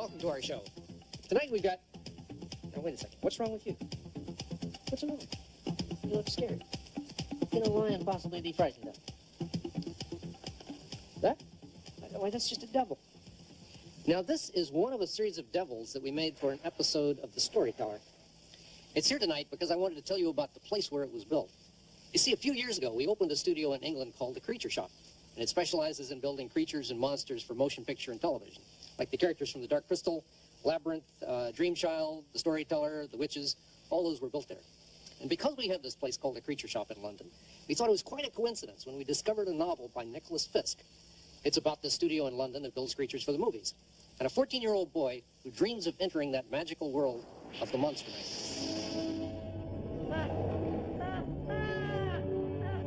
welcome to our show. Tonight we've got... Now, wait a second. What's wrong with you? What's wrong? You look scared. Can a lion possibly be frightened of? That? Why, that's just a devil. Now, this is one of a series of devils that we made for an episode of The Storyteller. It's here tonight because I wanted to tell you about the place where it was built. You see, a few years ago, we opened a studio in England called The Creature Shop, and it specializes in building creatures and monsters for motion picture and television, like the characters from The Dark Crystal, Labyrinth, Dream Child, The Storyteller, The Witches. All those were built there. And because we have this place called The Creature Shop in London, we thought it was quite a coincidence when we discovered a novel by Nicholas Fisk. It's about this studio in London that builds creatures for the movies, and a 14-year-old boy who dreams of entering that magical world of the monster maker.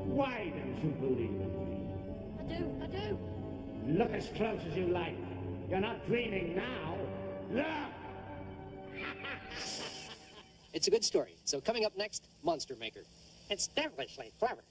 Why don't you believe me? I do. Look as close as you like. You're not dreaming now. Look! It's a good story. So coming up next, Monster Maker. It's devilishly clever.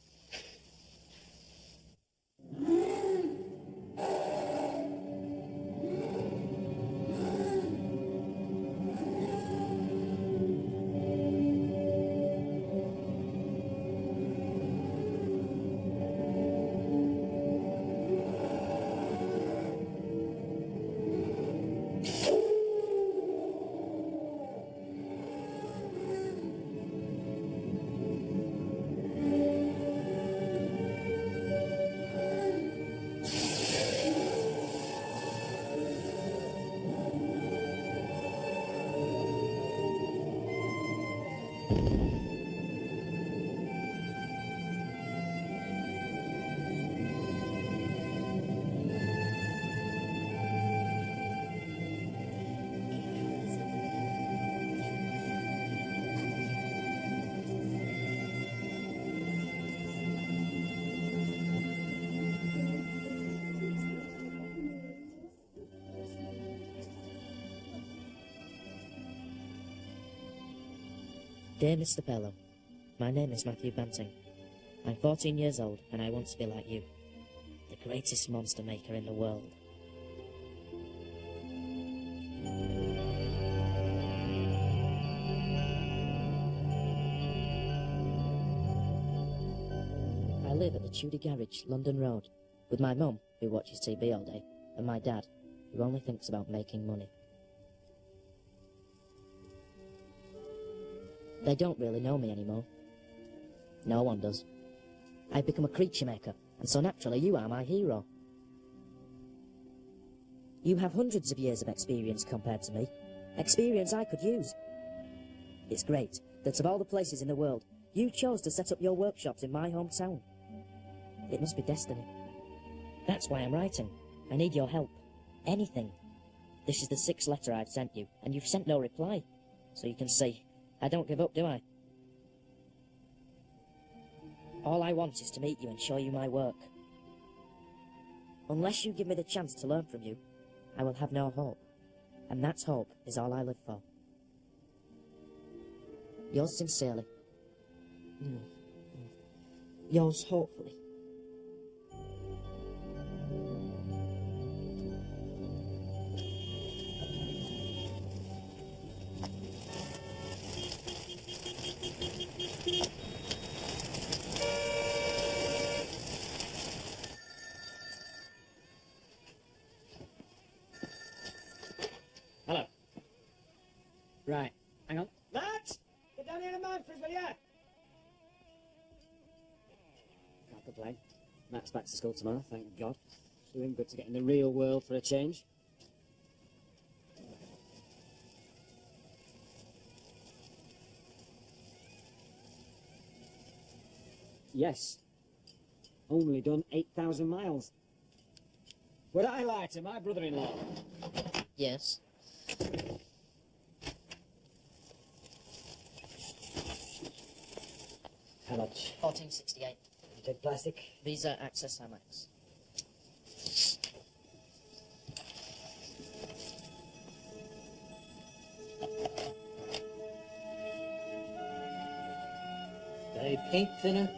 Dear Mr. Bellow, my name is Matthew Banting. I'm 14 years old and I want to be like you, the greatest monster maker in the world. I live at the Tudor Garage, London Road, with my mum, who watches TV all day, and my dad, who only thinks about making money. They don't really know me anymore. No one does. I've become a creature maker, and so naturally you are my hero. You have hundreds of years of experience compared to me, experience I could use. It's great that of all the places in the world, you chose to set up your workshops in my hometown. It must be destiny. That's why I'm writing. I need your help. Anything. This is the 6th letter I've sent you, and you've sent no reply. So you can see, I don't give up, do I? All I want is to meet you and show you my work. Unless you give me the chance to learn from you, I will have no hope. And that hope is all I live for. Yours sincerely. Yours hopefully. Hello. Right, hang on. Max! Get down here and mind for us, will ya? Can't complain. Matt's back to school tomorrow, thank God. It's doing good to get in the real world for a change. Yes. Only done 8,000 miles. Would I lie to my brother-in-law? Yes. How much? 1468. You take plastic? Visa Access Amex. Any paint thinner?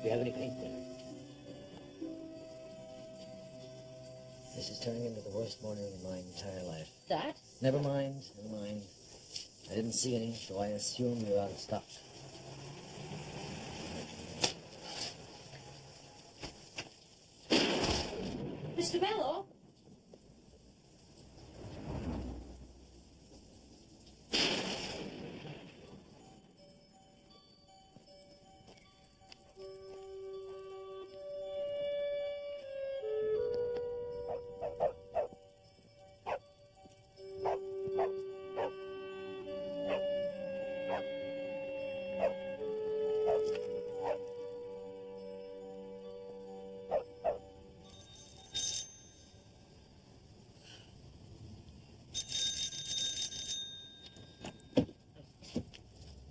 Do you have any paint thinner? This is turning into the worst morning of my entire life. Dad? Never mind, never mind. I didn't see any, so I assume you're out of stock. Mr. Bello?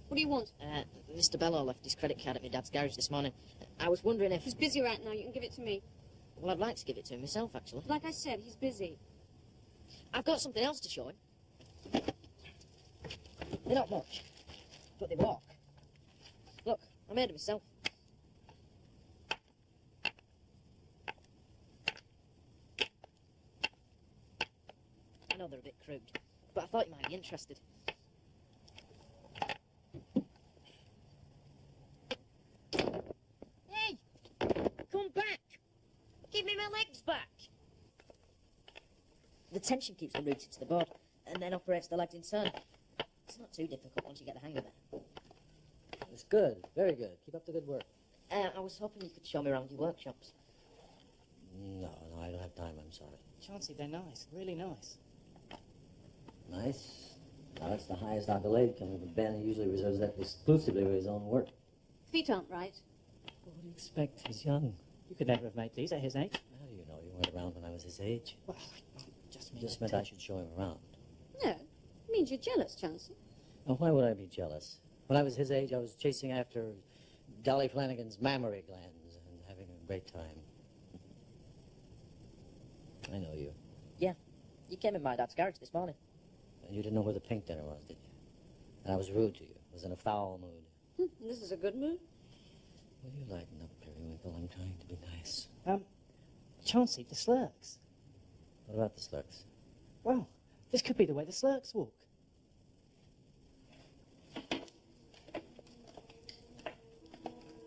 What do you want? Mr. Bello left his credit card at my dad's garage this morning. I was wondering if... He's busy right now. You can give it to me. Well, I'd like to give it to him myself, actually. Like I said, he's busy. I've got something else to show him. They're not much, but they walk. Look, I made them myself. I know they're a bit crude, but I thought you might be interested. Hey! Come back! Give me my legs back! The tension keeps them rooted to the board, and then operates the legs in turn. It's not too difficult once you get the hang of it. It's good, very good. Keep up the good work. I was hoping you could show me around your workshops. No, I don't have time, I'm sorry. Chauncey, they're nice, really nice. Nice. Now, that's the highest accolade coming from Ben. He usually reserves that exclusively for his own work. Feet aren't right. What do you expect? He's young. You could never have made these at his age. How do you know? You weren't around when I was his age. Well, I just mean... Just meant I should show him around. No, it means you're jealous, Chauncey. Now, why would I be jealous? When I was his age, I was chasing after Dolly Flanagan's mammary glands and having a great time. I know you. Yeah, you came in my dad's garage this morning. And you didn't know where the pink dinner was, did you? And I was rude to you. Was in a foul mood. This is a good mood. Will you lighten up, Periwinkle? I'm trying to be nice. Chauncey, the Slurks. What about the Slurks? Well, this could be the way the Slurks walk.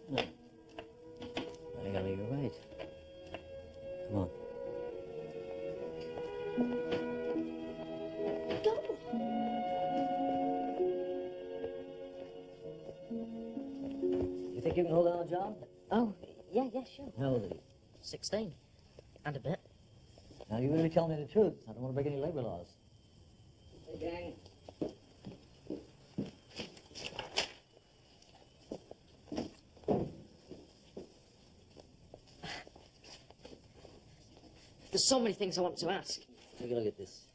No. I gotta you're right. Come on. Go. You think you can hold down a job? Oh, yeah, sure. How old are you? 16. And a bit. Now, you really tell me the truth. I don't want to break any labor laws. Hey, gang. There's so many things I want to ask. Take a look at this.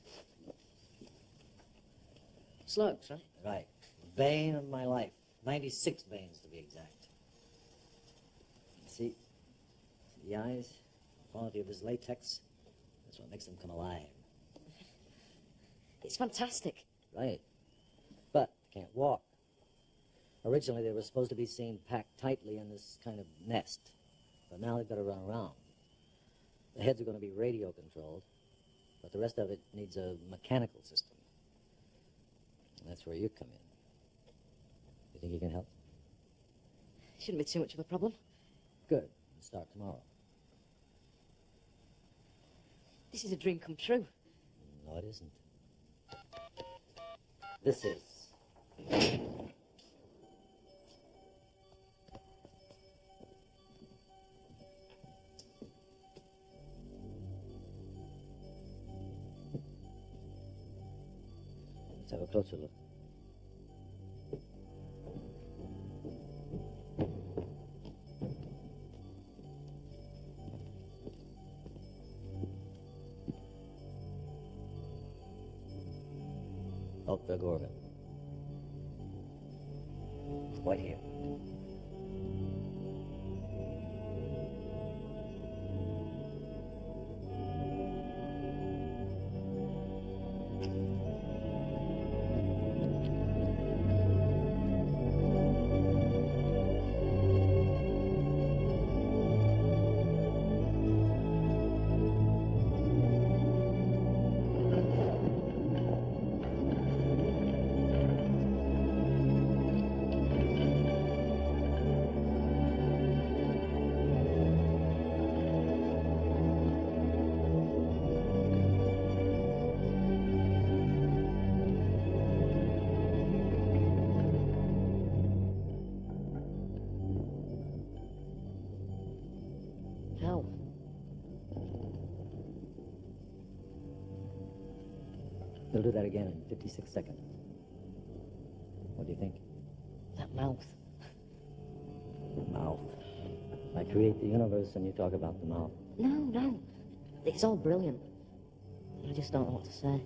Slugs, right? Right. Bane of my life. 96 veins, to be exact. See the eyes? The quality of his latex? That's what makes them come alive. It's fantastic. Right. But they can't walk. Originally, they were supposed to be seen packed tightly in this kind of nest. But now they've got to run around. The heads are going to be radio controlled, but the rest of it needs a mechanical system. And that's where you come in. You think you can help? Shouldn't be too much of a problem. Good. We'll start tomorrow. This is a dream come true. No, it isn't. This is. Let's have a closer look. Hulkberg organ. Right here. How? They'll do that again in 56 seconds. What do you think? That mouth. Mouth. I create the universe and you talk about the mouth. No. It's all brilliant. I just don't know what to say.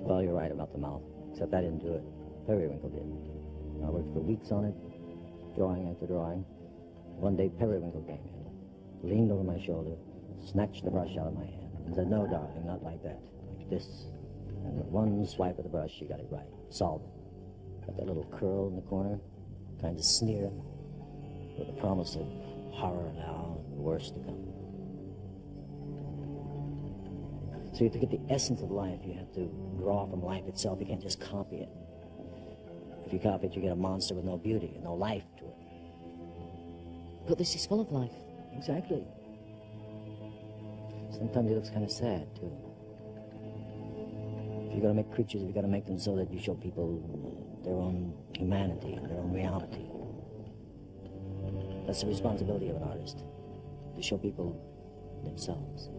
Well, you're right about the mouth, except I didn't do it. Periwinkle did. I worked for weeks on it, drawing after drawing. One day, Periwinkle came in, leaned over my shoulder, snatched the brush out of my hand, and said, "No, darling, not like that. Like this." And with one swipe of the brush, she got it right. Solved it. Got that little curl in the corner, kind of sneer, with the promise of horror now and the worst to come. So to get the essence of life, you have to draw from life itself. You can't just copy it. If you copy it, you get a monster with no beauty and no life to it. But this is full of life. Exactly. Sometimes it looks kind of sad, too. If you're going to make creatures, you've got to make them so that you show people their own humanity and their own reality. That's the responsibility of an artist, to show people themselves.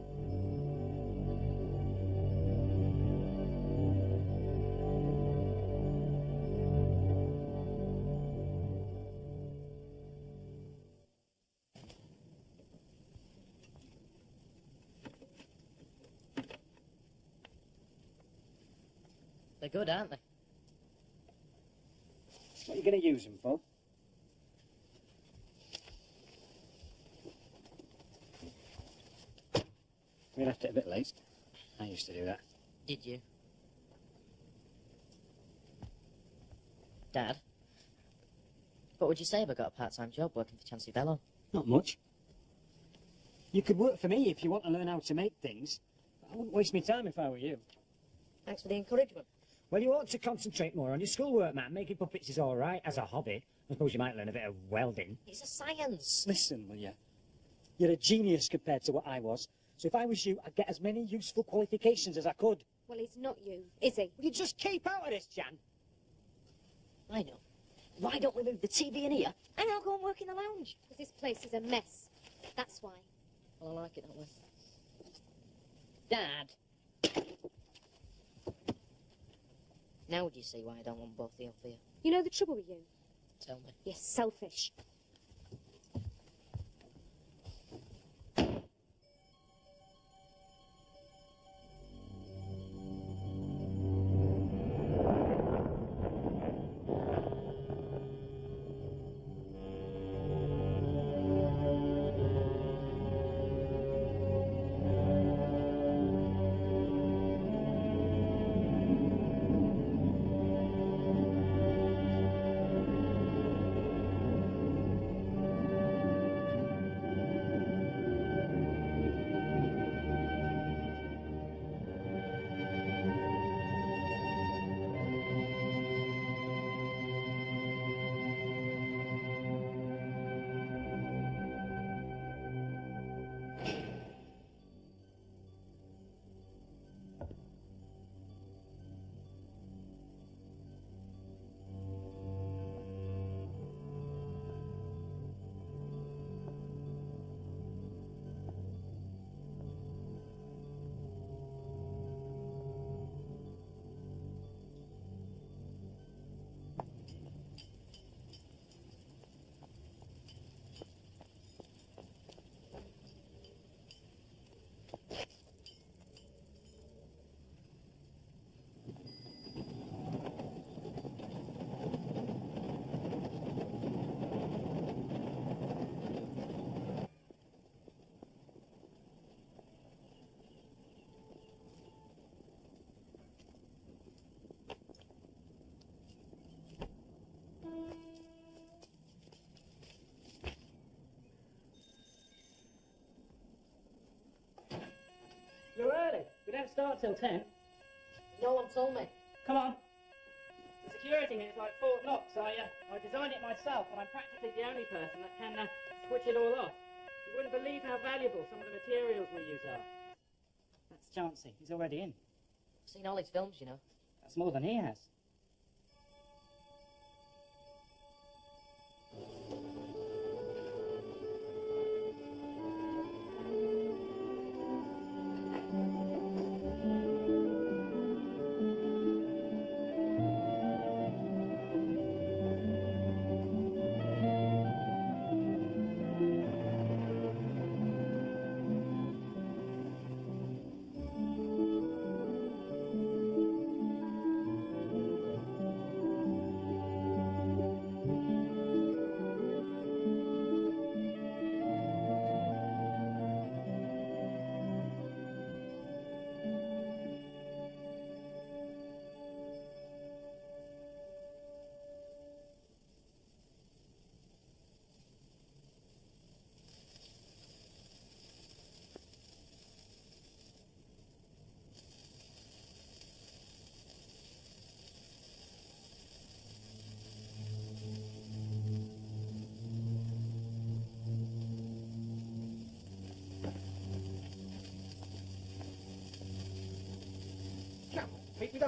They're good, aren't they? What are you going to use them for? We left it a bit late. I used to do that. Did you? Dad? What would you say if I got a part-time job working for Chancy Bello? Not much. You could work for me if you want to learn how to make things. I wouldn't waste my time if I were you. Thanks for the encouragement. Well, you ought to concentrate more on your schoolwork, man. Making puppets is all right as a hobby. I suppose you might learn a bit of welding. It's a science. Listen, will you? You're a genius compared to what I was. So if I was you, I'd get as many useful qualifications as I could. Well, he's not you, is he? Will you just keep out of this, Jan? I know. Why don't we move the TV in here and I'll go and work in the lounge? Because this place is a mess. That's why. Well, I like it, don't we? Dad! Now would you see why I don't want both of you up here? You know the trouble with you? Tell me. You're selfish. You're early. We don't start till 10. No one told me. Come on. The security here is like Fort Knox. I designed it myself, and I'm practically the only person that can switch it all off. You wouldn't believe how valuable some of the materials we use are. That's Chauncey. He's already in. I've seen all his films, you know. That's more than he has.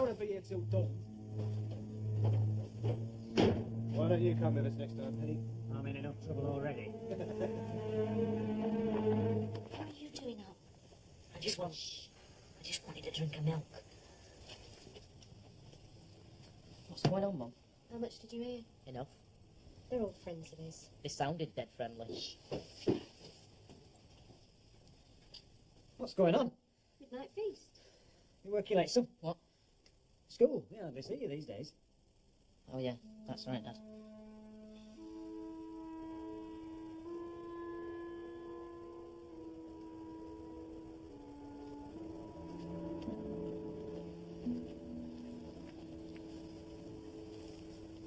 don't want to be here till dawn. Why don't you come with us next time, Penny? I'm in enough trouble already. What are you doing up? I just wanted a drink of milk. What's going on, Mum? How much did you hear? Enough. They're all friends of his. They sounded dead friendly. What's going on? Midnight feast. You're working late, son. What? School. Yeah, they see you these days. Oh, yeah, that's right, Dad.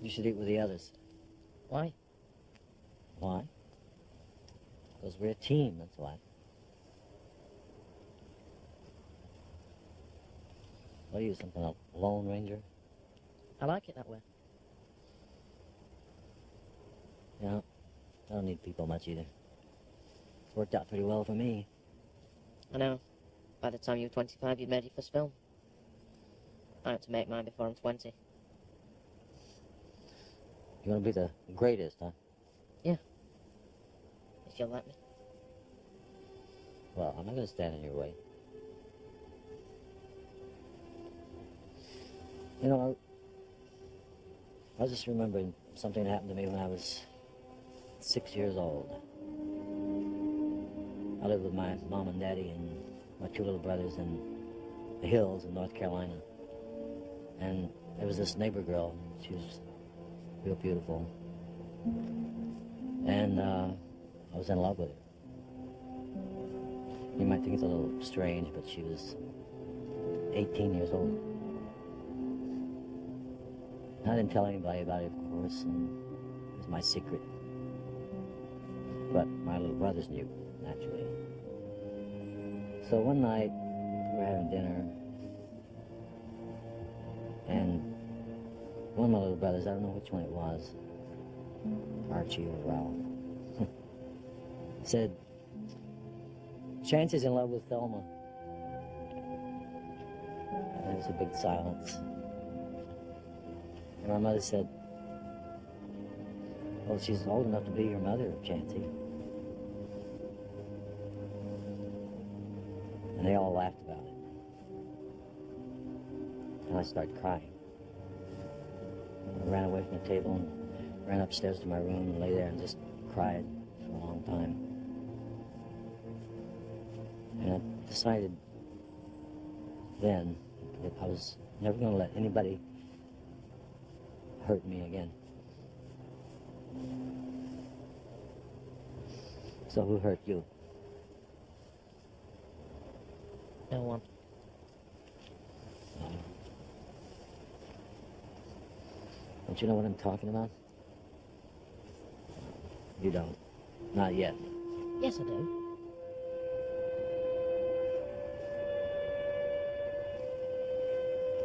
You should eat with the others. Why? Why? Because we're a team, that's why. What are you, something, a Lone Ranger? I like it that way. Yeah, I don't need people much either. It's worked out pretty well for me. I know. By the time you were 25, you'd made your first film. I had to make mine before I'm 20. You want to be the greatest, huh? If you'll let me. Well, I'm not going to stand in your way. You know, I was just remembering something that happened to me when I was 6 years old. I lived with my mom and daddy and my two little brothers in the hills in North Carolina. And there was this neighbor girl. She was real beautiful. And I was in love with her. You might think it's a little strange, but she was 18 years old. I didn't tell anybody about it, of course, and it was my secret. But my little brothers knew, naturally. So one night, we were having dinner, and one of my little brothers, I don't know which one it was, Archie or Ralph, said, Chancy's in love with Thelma. And there was a big silence. And my mother said, well, she's old enough to be your mother, Chancy. And they all laughed about it. And I started crying. I ran away from the table and ran upstairs to my room and lay there and just cried for a long time. And I decided then that I was never going to let anybody hurt me again. So who hurt you? No one. Don't you know what I'm talking about? You don't. Not yet. Yes, I do.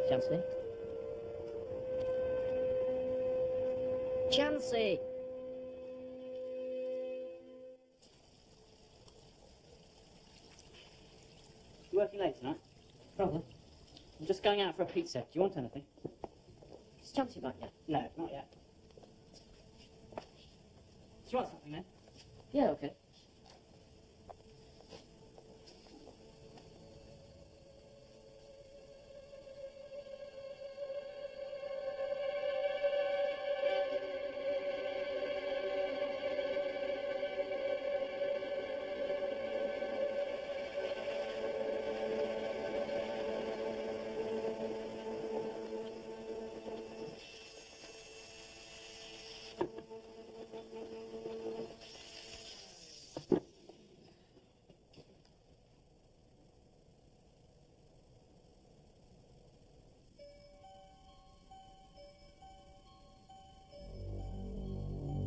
Chancey? Chancey! You working late tonight? Probably. I'm just going out for a pizza. Do you want anything? Is Chancey back yet? No, not yet. Do you want something then? Yeah, okay.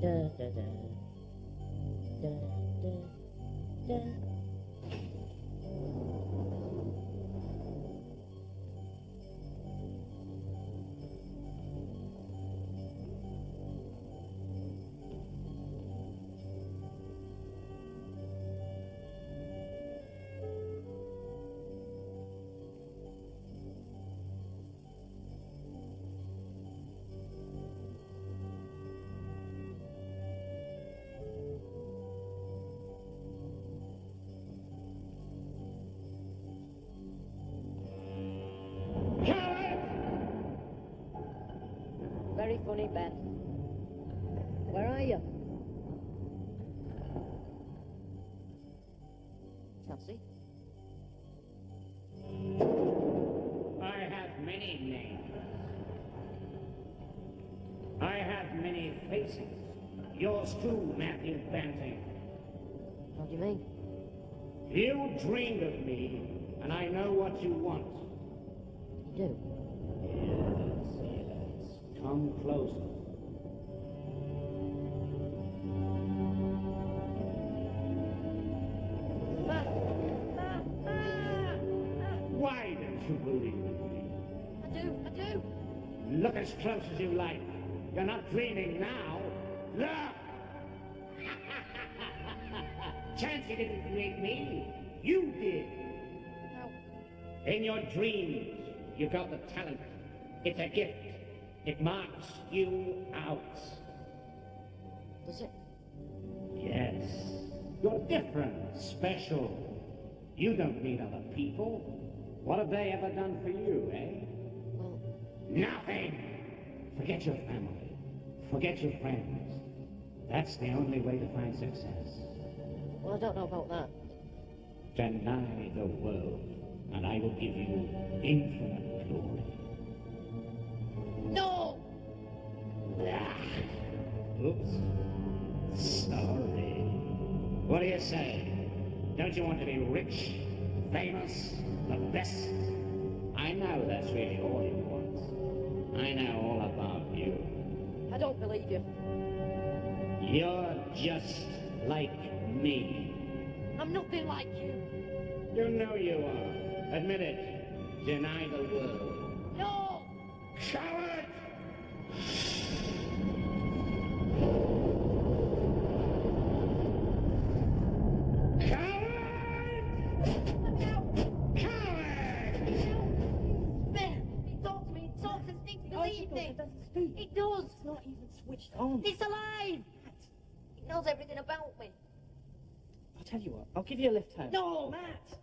Da, da, da. Da, da, da. funny, Ben. Where are you? Can't see. I have many names. I have many faces. Yours too, Matthew Banting. What do you mean? You dreamed of me, and I know what you want. You do? Yes, yes. Come closer. Why don't you believe me? I do. Look as close as you like. You're not dreaming now. Look! Chancey didn't create me. You did. No. In your dreams, you've got the talent. It's a gift. It marks you out. Does it? Yes. You're different, special. You don't need other people. What have they ever done for you, eh? Well, Nothing! Forget your family. Forget your friends. That's the only way to find success. well, I don't know about that. Deny the world, and I will give you infinite glory. No! Oops. Sorry. What do you say? Don't you want to be rich, famous, the best? I know that's really all you want. I know all about you. I don't believe you. You're just like me. I'm nothing like you. You know you are. Admit it. Deny the world. No! Coward! It does. It's not even switched on. It's alive. It knows everything about me. I'll tell you what, I'll give you a lift home. No, Matt!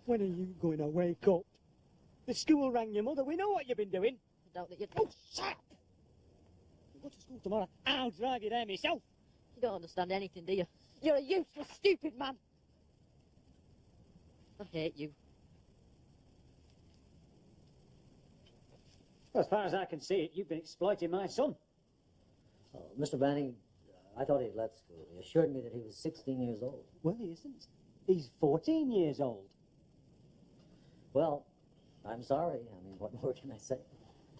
When are you going to wake up? The school rang your mother. We know what you've been doing. I doubt that you... Oh, shut up! You go to school tomorrow. I'll drive you there myself. You don't understand anything, do you? You're a useless, stupid man. I hate you. Well, as far as I can see it, you've been exploiting my son. Oh, Mr. Banning, I thought he'd left school. He assured me that he was 16 years old. Well, he isn't. He's 14 years old. Well, I'm sorry. I mean, what more can I say?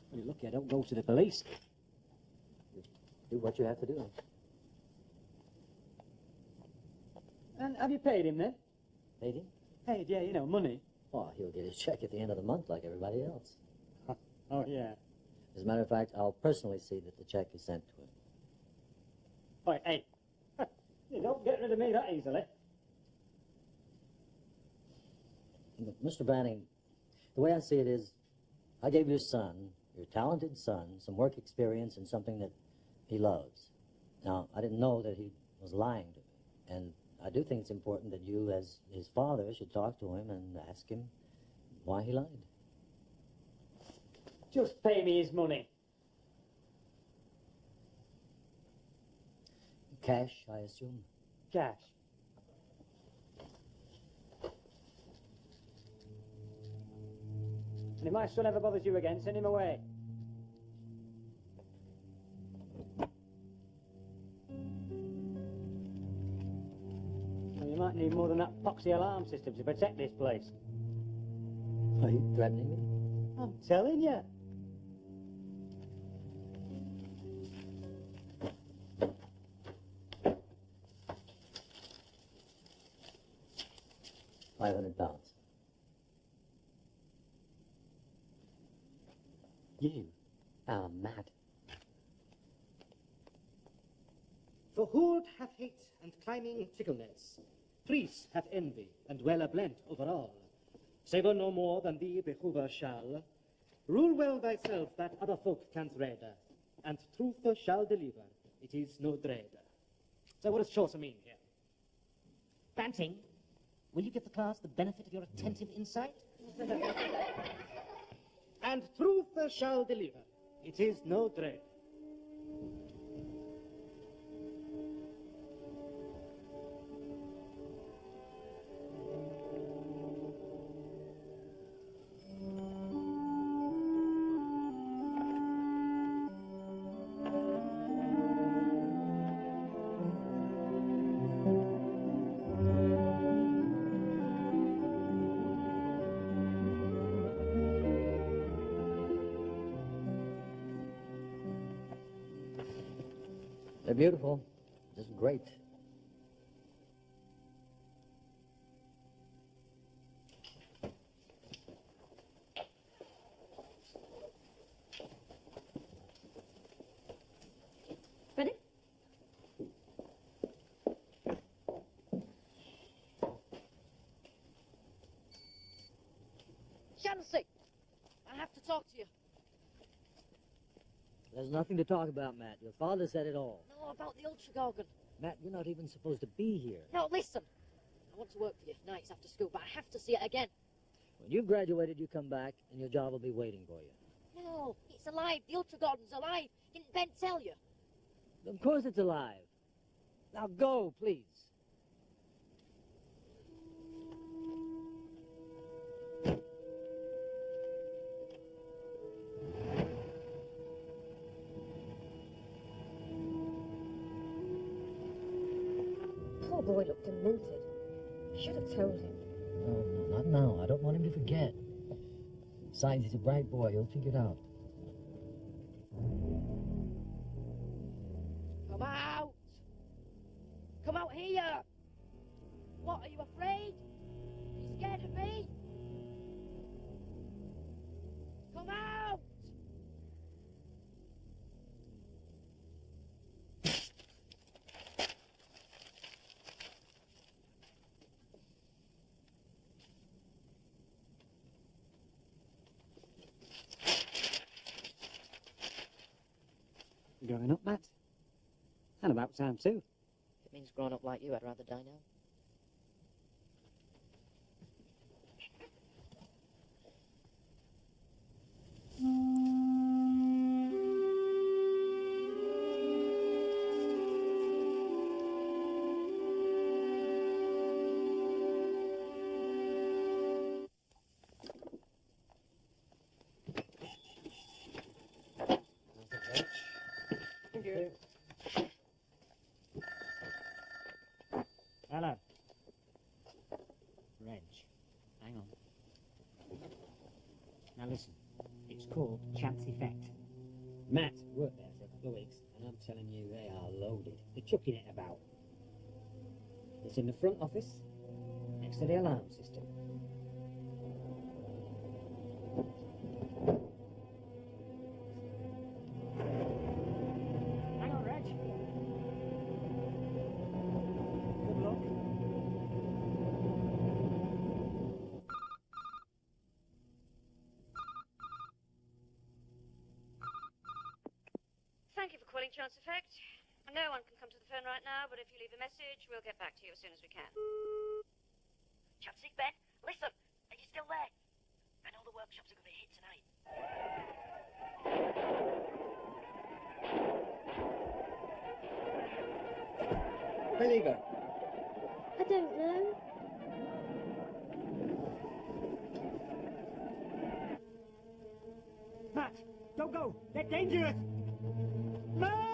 Well, you're lucky I don't go to the police. Do what you have to do. And have you paid him then? Paid him? Paid, yeah, you know, money. Oh, he'll get his check at the end of the month like everybody else. Oh, yeah. As a matter of fact, I'll personally see that the check is sent to him. Oi, hey. You don't get rid of me that easily. Look, Mr. Banning, the way I see it is, I gave your son, your talented son, some work experience in something that he loves. Now, I didn't know that he was lying to me, and I do think it's important that you, as his father, should talk to him and ask him why he lied. Just pay me his money. Cash, I assume? Cash. And if my son ever bothers you again, send him away. Well, you might need more than that poxy alarm system to protect this place. Are you threatening me? I'm telling you. £500. You are mad. For hoard hath hate and climbing tickleness. Priest hath envy and well a blent over all. Savour no more than thee behoover shall. Rule well thyself that other folk can thread, and truth shall deliver. It is no dread. So what does Chaucer mean here? Banting, will you give the class the benefit of your attentive insight? And truth shall deliver. It is no dread. They're beautiful. Just great. Ready? Shancy, I have to talk to you. There's nothing to talk about, Matt. Your father said it all. No, about the Ultra Gorgon. Matt, you're not even supposed to be here. No, listen. I want to work for you nights after school, but I have to see it again. When you've graduated, you come back, and your job will be waiting for you. No, it's alive. The Ultra Gorgon's alive. Didn't Ben tell you? Of course it's alive. Now go, please. Poor boy looked demented. Should have told him. No, not now. I don't want him to forget. Besides, he's a bright boy. He'll figure it out. Come out! Come out here! What, are you afraid? Are you scared of me? Come out! Growing up, Matt. And about time, too. If it means growing up like you, I'd rather die now. Hello. Reg. Hang on. Now listen. It's called Chance Effect. Matt worked there for a couple of weeks, and I'm telling you, they are loaded. They're chucking it about. It's in the front office, next to the alarm system. Hang on, Reg. Good luck. Thank you for calling Chance Effect. No one can come to the phone right now, but if you leave a message, we'll get back to you as soon as we can. Chancey, Ben, listen. Are you still there? I know the workshops are going to be hit tonight. Where do you go? I don't know. Matt, don't go. They're dangerous. Matt!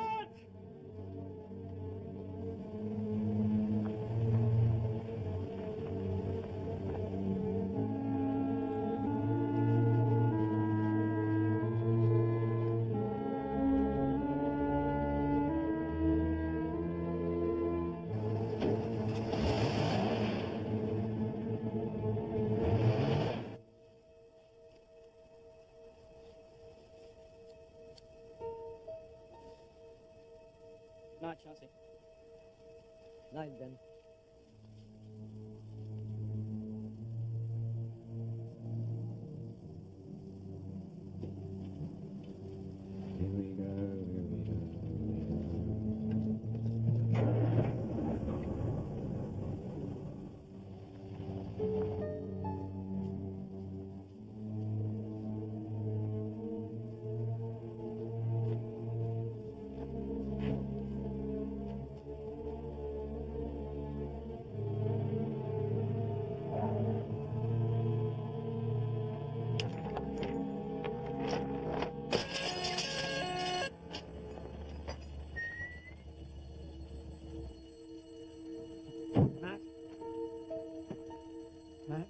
Night, Chauncey. Night, then. Here we go, here we go. Matt? Matt?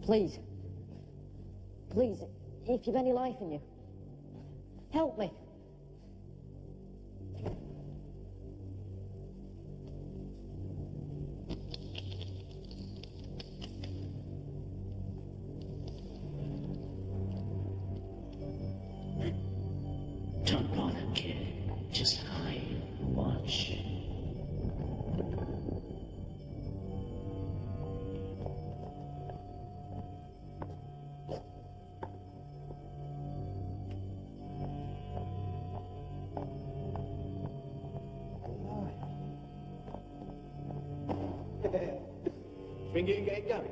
Please. Please, if you've any life in you, help me. Don't bother, kid. Just hide and watch. Think you can get it going?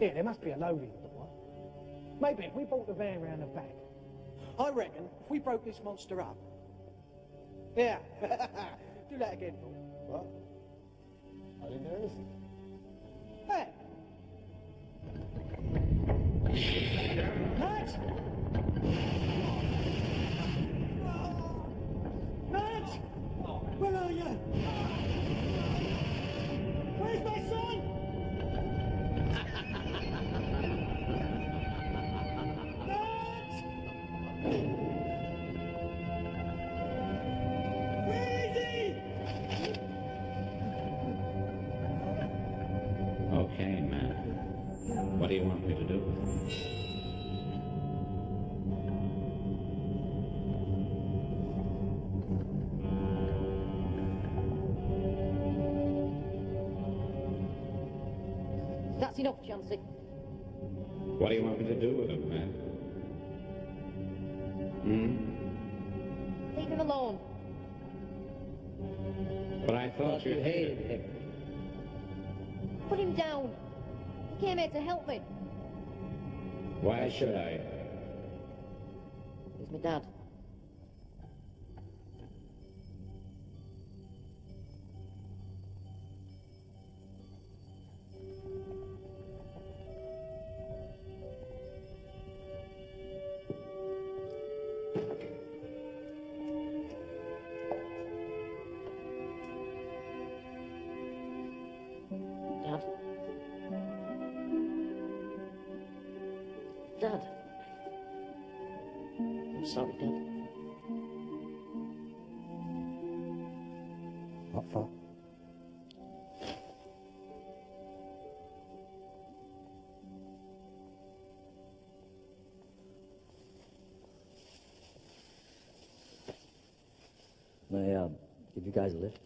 Yeah, there must be a loading door. Maybe if we brought the van round the back. I reckon if we broke this monster up. Yeah. Do that again, Paul. What? I didn't hear anything. Hey! Matt! Matt! Where are you? Where's my son? Matt! Where is he? Okay, man. What do you want me to do? That's enough, Chancey. What do you want me to do with him, man? Hmm? Leave him alone. But I thought you hated him. Put him down. He came here to help me. Why should I? He's my dad. Dad. Dad. I'm sorry, Dad. What for? May I give you guys a lift?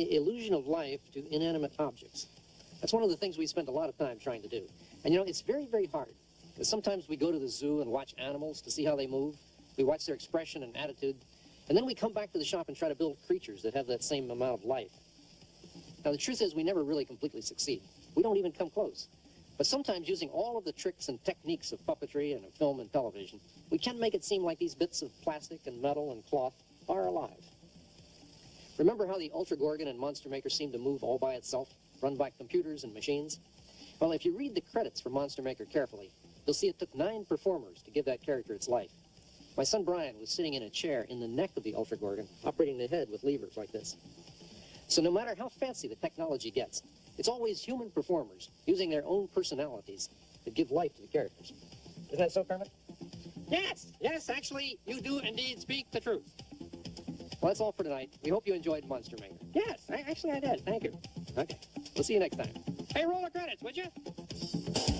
the illusion of life to inanimate objects. That's one of the things we spend a lot of time trying to do. And you know, it's very, very hard. Because sometimes we go to the zoo and watch animals to see how they move. We watch their expression and attitude. And then we come back to the shop and try to build creatures that have that same amount of life. Now, the truth is we never really completely succeed. We don't even come close. But sometimes using all of the tricks and techniques of puppetry and of film and television, we can make it seem like these bits of plastic and metal and cloth are alive. Remember how the Ultra Gorgon and Monster Maker seem to move all by itself, run by computers and machines? Well, if you read the credits for Monster Maker carefully, you'll see it took 9 performers to give that character its life. My son Brian was sitting in a chair in the neck of the Ultra Gorgon, operating the head with levers like this. So no matter how fancy the technology gets, it's always human performers using their own personalities that give life to the characters. Isn't that so, Kermit? Yes, yes, actually, you do indeed speak the truth. Well, that's all for tonight. We hope you enjoyed Monster Maker. Yes, actually I did. Thank you. Okay, we'll see you next time. Hey, roll the credits, would you?